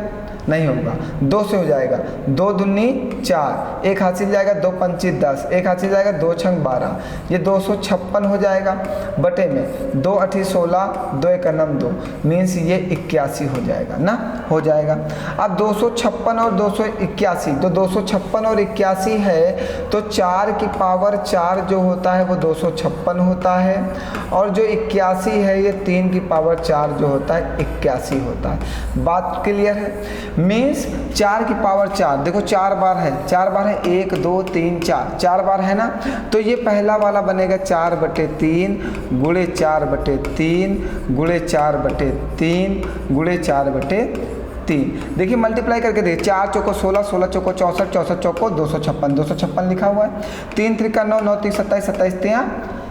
S1: नहीं होगा। 2 से हो जाएगा, 2 दूनी 4, एक हाथ से जाएगा, 2 पंची 10, एक हाथ से जाएगा, 2 छंग 12, ये 256 हो जाएगा बटे में 2 8 16, 2 1 9 2, मीन्स ये 81 हो जाएगा ना, हो जाएगा। अब 256 और 281, तो 256 और 81 है, तो 4 की पावर 4 जो होता है वो 256 होता है, और जो 81 है ये 3 की पावर 4 जो होता है 81 होता है। बात क्लियर है? मीन्स 4 की पावर 4, देखो 4 बार है, 4 बार है, 1 2 3 4, 4 बार है ना, तो ये पहला वाला बनेगा 4/3 गुणे 4/3 गुणे 4/3 गुणे 4/3। देखिए मल्टीप्लाई करके देखिए, 4 चौको 16, 16 चौको 64, 64 चौको 256, 256 लिखा हुआ है। 3 3 9, 9 3 27, 27 3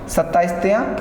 S1: 27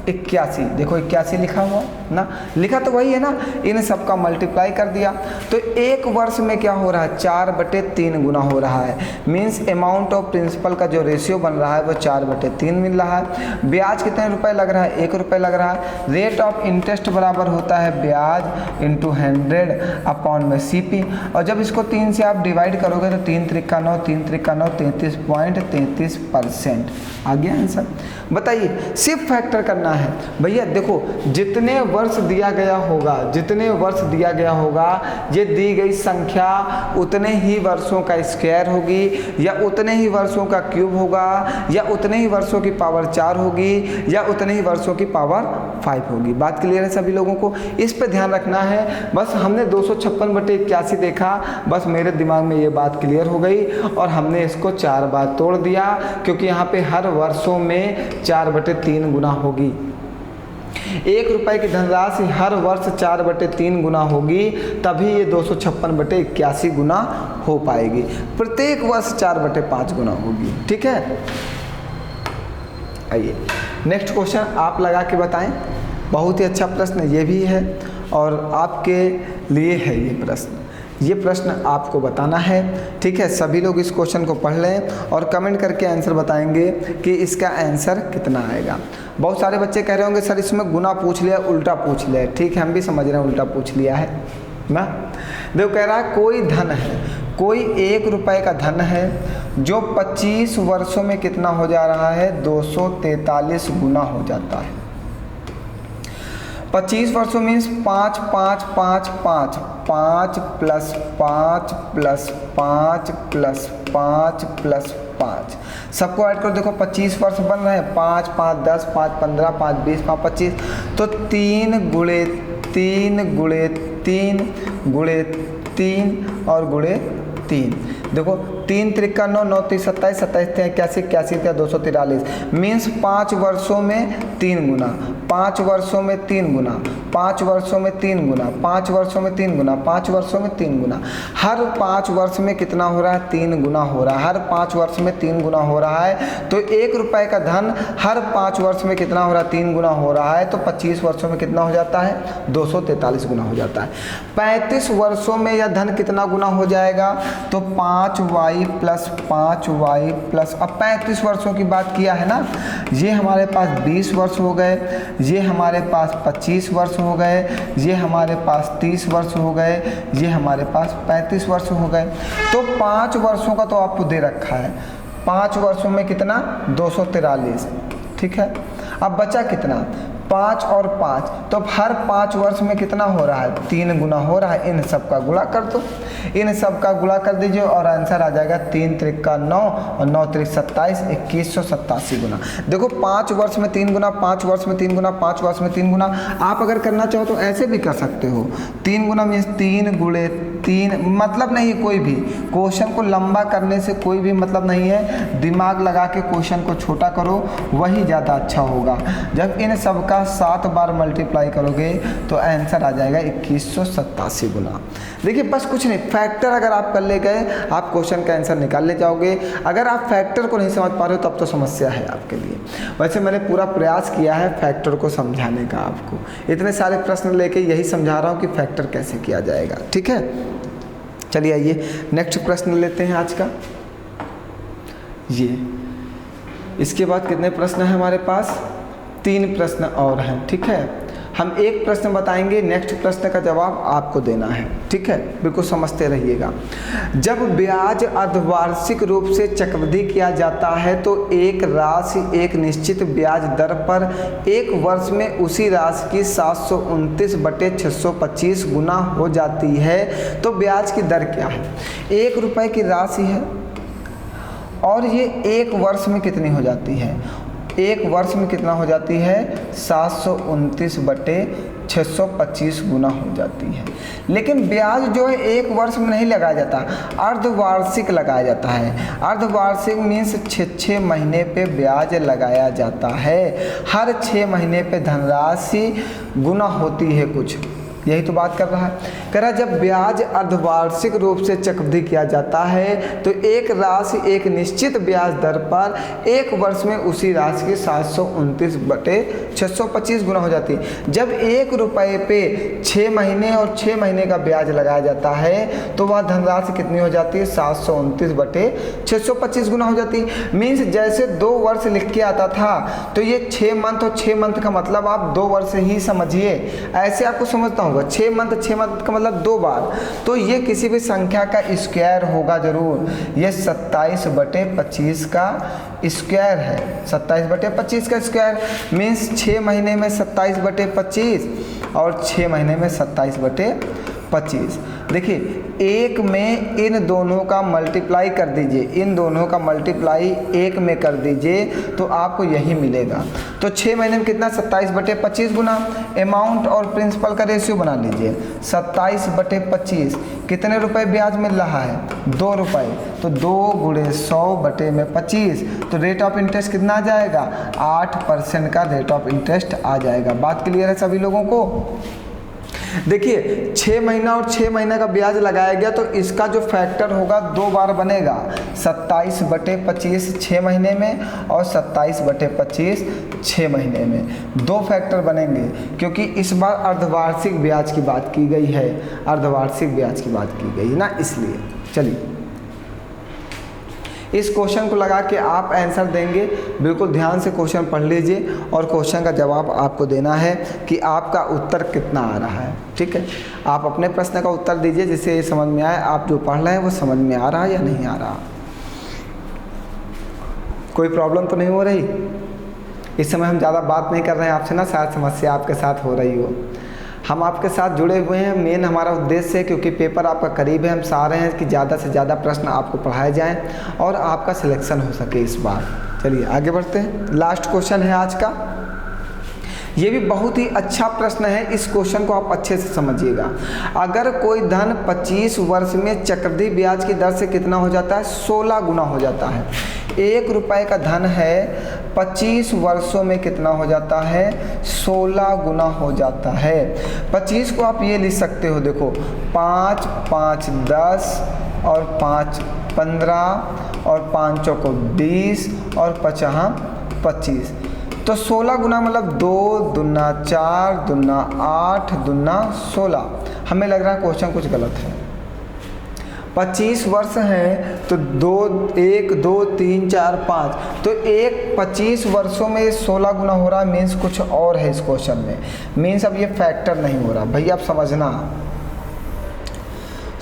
S1: 81, देखो 81 लिखा हुआ ना, लिखा तो वही है ना, इन सब का मल्टीप्लाई कर दिया। तो 1 वर्ष में क्या हो रहा है? 4/3 गुना हो रहा है। मीन्स अमाउंट ऑफ प्रिंसिपल का जो रेशियो बन रहा है वो 4/3 मिल रहा है। ब्याज कितने रुपए लग रहा है? 1 रुपये लग रहा है। रेट ऑफ इंटरेस्ट बराबर होता है ब्याज इंटू 100/CP, और जब इसको 3 से आप डिवाइड करोगे तो 3 3 9, 3 3 9, 33.33%। आ गया आंसर? बताइए, सिर्फ फैक्टर करना है भैया। देखो जितने वर्ष दिया गया होगा, जितने वर्ष दिया गया होगा, ये दी गई संख्या उतने ही वर्षों का स्क्वायर होगी, या उतने ही वर्षों का क्यूब होगा, या उतने ही वर्षों की पावर 4 होगी, या उतने ही वर्षों की पावर 5 होगी। बात क्लियर है सभी लोगों को? इस पे ध्यान रखना है। बस हमने 256/81 देखा, बस मेरे दिमाग में ये बात क्लियर हो गई, और हमने इसको 4 बार तोड़ दिया, क्योंकि यहाँ पे हर वर्षों में 4/3 गुना होगी। 1 रुपये की धनराशि हर वर्ष 4/3 गुना होगी, तभी ये 256/81 गुना हो पाएगी। प्रत्येक वर्ष 4/5 गुना होगी। ठीक है, आइए नेक्स्ट क्वेश्चन आप लगा के बताएं। बहुत ही अच्छा प्रश्न ये भी है, और आपके लिए है ये प्रश्न। ये प्रश्न आपको बताना है। ठीक है, सभी लोग इस क्वेश्चन को पढ़ लें और कमेंट करके आंसर बताएंगे कि इसका आंसर कितना आएगा। बहुत सारे बच्चे कह रहे होंगे सर इसमें गुना पूछ लिया, उल्टा पूछ लिया। ठीक है, हम भी समझ रहे हैं उल्टा पूछ लिया है ना। देखो कह रहा है कोई धन है, कोई 1 रुपये का धन है जो 25 वर्षों में कितना हो जा रहा है? 243 गुना हो जाता है। 25 वर्षों means 5 5 5 5 5 plus 5 plus 5 plus 5 plus 5, सबको ऐड करो। देखो 25 वर्ष बन रहे हैं, 5 5 10 5 15 5 20 5 25, तो 3 गुणे 3 गुणे 3 गुणे 3 और गुणे 3। देखो 3 3 9, 9 3 27, 27 81, 81 243, मीन्स 5 वर्षों में 3 गुना, 5 वर्षों में 3 गुना, 5 वर्षों में 3 गुना, 5 वर्षों में 3 गुना, 5 वर्षों में 3 गुना। हर 5 वर्ष में कितना हो रहा है? 3 गुना हो रहा है। हर 5 वर्ष में 3 गुना हो रहा है, तो 1 रुपये का धन हर 5 वर्ष में कितना हो रहा है? 3 गुना हो रहा है, तो 25 वर्षों में कितना हो जाता है? 243 गुना हो जाता है। 35 वर्षों में यह धन कितना गुना हो जाएगा? तो 5y प्लस 5y प्लस, अब 35 वर्षों की बात किया है ना, ये हमारे पास 20 वर्ष हो गए, ये हमारे पास 25 वर्ष हो गए, ये हमारे पास 30 वर्ष हो गए, ये हमारे पास 35 वर्ष हो गए। तो 5 वर्षों का तो आपको दे रखा है, 5 वर्षों में कितना? 243। ठीक है, अब बचा कितना? 5 और 5, तो हर 5 वर्ष में कितना हो रहा है? 3 गुना हो रहा है। इन सब का गुणा कर दो, इन सब का गुणा कर दीजिए और आंसर आ जाएगा 3 3 9 और 9 3 27, 2187 गुना। देखो 5 वर्ष में 3 गुना, 5 वर्ष में 3 गुना, 5 वर्ष में 3 गुना। आप अगर करना चाहो तो ऐसे भी कर सकते हो। 3 गुना मीन्स 3 गुणे 3, मतलब नहीं है कोई भी क्वेश्चन को लंबा करने से कोई भी मतलब नहीं है। दिमाग लगा के क्वेश्चन को छोटा करो, वही ज़्यादा अच्छा होगा। जब इन सब का 7 बार मल्टीप्लाई करोगे तो आंसर आ जाएगा 2187 गुना। देखिए बस कुछ नहीं, फैक्टर अगर आप कर ले गए आप क्वेश्चन का आंसर निकाल ले जाओगे। अगर आप फैक्टर को नहीं समझ पा रहे हो तब तो समस्या है आपके लिए। वैसे मैंने पूरा प्रयास किया है फैक्टर को समझाने का, आपको इतने सारे प्रश्न लेके यही समझा रहा हूँ कि फैक्टर कैसे किया जाएगा। ठीक है, चलिए आइए नेक्स्ट प्रश्न लेते हैं आज का। ये इसके बाद कितने प्रश्न हैं हमारे पास? 3 प्रश्न और हैं। ठीक है, हम एक प्रश्न बताएंगे, नेक्स्ट प्रश्न का जवाब आपको देना है। ठीक है, बिल्कुल समझते रहिएगा। जब ब्याज अर्धवार्षिक रूप से चक्रवृद्धि किया जाता है तो एक राशि एक निश्चित ब्याज दर पर एक वर्ष में उसी राशि की 729/625 गुना हो जाती है, तो ब्याज की दर क्या है? 1 रुपये की राशि है और ये एक वर्ष में कितनी हो जाती है? एक वर्ष में कितना हो जाती है? 729/625 गुना हो जाती है। लेकिन ब्याज जो है एक वर्ष में नहीं लगाया जाता, अर्धवार्षिक लगाया जाता है। अर्धवार्षिक मीन्स 6 महीने पे ब्याज लगाया जाता है। हर 6 महीने पे धनराशि गुना होती है कुछ, यही तो बात कर रहा है। कह रहा जब ब्याज अर्धवार्षिक रूप से चक्रवृद्धि किया जाता है तो एक राशि एक निश्चित ब्याज दर पर एक वर्ष में उसी राशि की 729/625 गुना हो जाती है। जब 1 रुपये पे 6 महीने और 6 महीने का ब्याज लगाया जाता है तो वह धनराशि कितनी हो जाती है? 729/625 गुना हो जाती है। मीन्स जैसे 2 वर्ष लिख के आता था तो ये 6 मंथ और 6 मंथ का मतलब आप 2 वर्ष ही समझिए, ऐसे आपको समझता हूँ। 6 मंथ का मतलब 2 बार, तो ये किसी भी संख्या का स्क्वायर होगा जरूर। ये 27/25 का स्क्वायर है। 27/25 का स्क्वायर मीन्स 6 महीने में 27/25 और 6 महीने में 27/25। देखिए एक में इन दोनों का मल्टीप्लाई कर दीजिए, इन दोनों का मल्टीप्लाई एक में कर दीजिए तो आपको यही मिलेगा। तो 6 महीने में कितना? 27/25 गुना। अमाउंट और प्रिंसिपल का रेशियो बना लीजिए। 27/25 कितने रुपए ब्याज मिल रहा है? 2 रुपये। तो 2 × 100/25 तो रेट ऑफ इंटरेस्ट कितना आ जाएगा? 8% का रेट ऑफ इंटरेस्ट आ जाएगा। बात क्लियर है सभी लोगों को? देखिए 6 महीना और 6 महीने का ब्याज लगाया गया तो इसका जो फैक्टर होगा 2 बार बनेगा। 27/25 6 महीने में और 27/25 6 महीने में 2 फैक्टर बनेंगे, क्योंकि इस बार अर्धवार्षिक ब्याज की बात की गई है, अर्धवार्षिक ब्याज की बात की गई है ना, इसलिए। चलिए इस क्वेश्चन को लगा के आप आंसर देंगे। बिल्कुल ध्यान से क्वेश्चन पढ़ लीजिए और क्वेश्चन का जवाब आपको देना है कि आपका उत्तर कितना आ रहा है। ठीक है, आप अपने प्रश्न का उत्तर दीजिए जिससे ये समझ में आए आप जो पढ़ रहे हैं वो समझ में आ रहा है या नहीं आ रहा। कोई प्रॉब्लम तो नहीं हो रही? इस समय हम ज़्यादा बात नहीं कर रहे हैं आपसे ना, शायद समस्या आपके साथ हो रही हो। हम आपके साथ जुड़े हुए हैं, मेन हमारा उद्देश्य है क्योंकि पेपर आपका करीब है, हम चाह रहे हैं कि ज़्यादा से ज़्यादा प्रश्न आपको पढ़ाए जाएं और आपका सिलेक्शन हो सके इस बार। चलिए आगे बढ़ते हैं। लास्ट क्वेश्चन है आज का, ये भी बहुत ही अच्छा प्रश्न है, इस क्वेश्चन को आप अच्छे से समझिएगा। अगर कोई धन 25 वर्ष में चक्रवृद्धि ब्याज की दर से कितना हो जाता है? 16 गुना हो जाता है। 1 रुपये का धन है, 25 वर्षों में कितना हो जाता है? 16 गुना हो जाता है। 25 को आप ये लिख सकते हो, देखो 5 5 10 और 5 15 और 5 को 20 और 50 25। तो 16 गुना मतलब 2 दूना 4 दूना 8 दूना 16। हमें लग रहा है क्वेश्चन कुछ गलत है। 25 वर्ष हैं तो 1 2 3 4 5, तो 25 वर्षों में 16 गुना हो रहा है, मीन्स कुछ और है इस क्वेश्चन में। मीन्स अब ये फैक्टर नहीं हो रहा भैया, आप समझना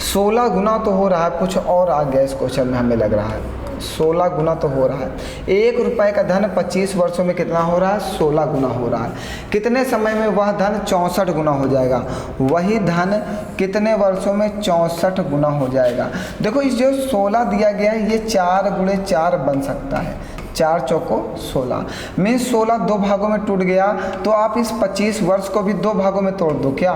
S1: 16 गुना तो हो रहा है, कुछ और आ गया इस क्वेश्चन में हमें लग रहा है। 16 गुना तो हो रहा है। 1 रुपये का धन 25 वर्षों में कितना हो रहा है? 16 गुना हो रहा है। कितने समय में वह धन 64 गुना हो जाएगा? वही धन कितने वर्षों में 64 गुना हो जाएगा? देखो इस जो 16 दिया गया है ये 4 × 4 बन सकता है, 4 चौको 16 में 16 2 भागों में टूट गया, तो आप इस 25 वर्ष को भी 2 भागों में तोड़ दो। क्या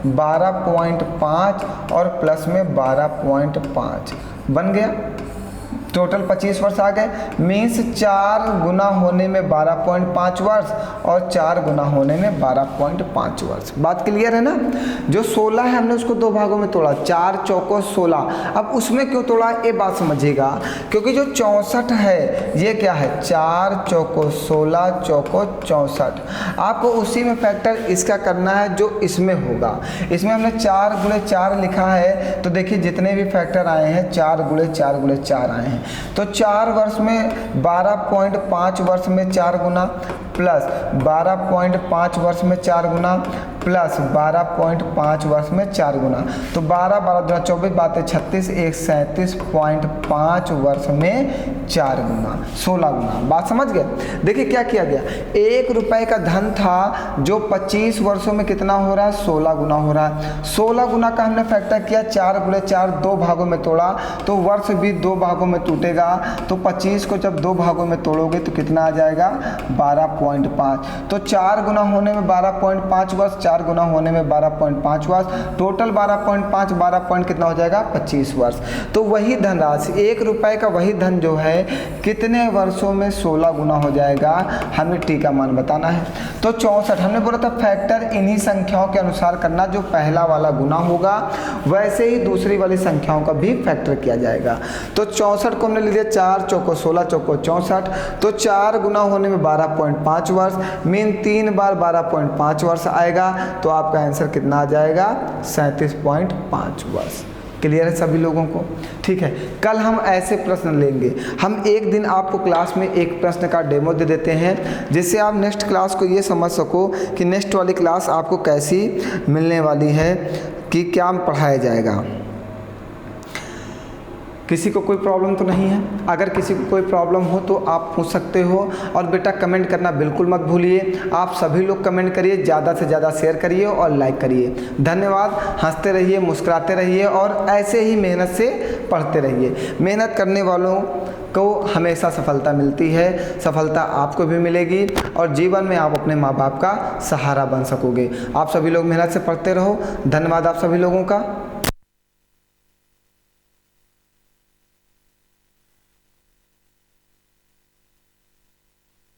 S1: 12.5 और प्लस में 12.5 बन गया। टोटल 25 वर्ष आ गए, मीन्स 4 गुना होने में 12.5 वर्ष और 4 गुना होने में 12.5 वर्ष। बात क्लियर है ना। जो 16 है हमने उसको 2 भागों में तोड़ा, 4 चौको 16। अब उसमें क्यों तोड़ा ये बात समझिएगा, क्योंकि जो 64 है ये क्या है, 4 चौको 16 चौको 64। आपको उसी में फैक्टर इसका करना है जो इसमें होगा। इसमें हमने 4 गुणे 4 लिखा है, तो देखिए जितने भी फैक्टर आए हैं 4 गुणे 4 गुणे 4 आए हैं। तो 4 वर्ष में 12.5 वर्ष में 4 गुना प्लस 12.5 वर्ष में 4 गुना प्लस 12.5 वर्ष में 4 गुना, तो 12 12 दूना 24 बातें 36, 37.5 वर्ष में 4 गुना 16 गुना। बात समझ गए। देखिए क्या किया गया, 1 रुपए का धन था जो 25 वर्षों में कितना हो रहा है, 16 गुना हो रहा है। 16 गुना का हमने फैक्टर किया, 4 गुणे 4 2 भागों में तोड़ा, तो वर्ष भी 2 भागों में टूटेगा। तो 25 को जब 2 भागों में तोड़ोगे तो कितना आ जाएगा, 12.5। तो 4 गुना होने में 12.5 वर्ष, 4 गुना होने में 12.5 वर्ष, टोटल 12.5 12 पॉइंट कितना हो जाएगा, 25 वर्ष। तो वही धनराशि 1 रुपए का वही धन जो है कितने वर्षों में 16 गुना हो जाएगा, हमें टी का मान बताना है। तो 64 हमने बोला था फैक्टर इन्हीं संख्याओं के अनुसार करना, जो पहला वाला गुना होगा वैसे ही दूसरी वाली संख्याओं का भी फैक्टर किया जाएगा। तो 64 को हमने ले लिया 4 चौको 16 चौको 64, तो 4 गुना होने में 12.5 वर्ष, मीन 3 बार 12.5 वर्ष आएगा, तो आपका आंसर कितना आ जाएगा, 37.5 वर्ष। क्लियर है सभी लोगों को। ठीक है, कल हम ऐसे प्रश्न लेंगे। हम एक दिन आपको क्लास में एक प्रश्न का डेमो दे देते हैं, जिससे आप नेक्स्ट क्लास को ये समझ सको कि नेक्स्ट वाली क्लास आपको कैसी मिलने वाली है, कि क्या पढ़ाया जाएगा। किसी को कोई प्रॉब्लम तो नहीं है? अगर किसी को कोई प्रॉब्लम हो तो आप पूछ सकते हो। और बेटा कमेंट करना बिल्कुल मत भूलिए। आप सभी लोग कमेंट करिए, ज़्यादा से ज़्यादा शेयर करिए और लाइक करिए। धन्यवाद। हंसते रहिए, मुस्कुराते रहिए और ऐसे ही मेहनत से पढ़ते रहिए। मेहनत करने वालों को हमेशा सफलता मिलती है। सफलता आपको भी मिलेगी और जीवन में आप अपने माँ बाप का सहारा बन सकोगे। आप सभी लोग मेहनत से पढ़ते रहो। धन्यवाद आप सभी लोगों का।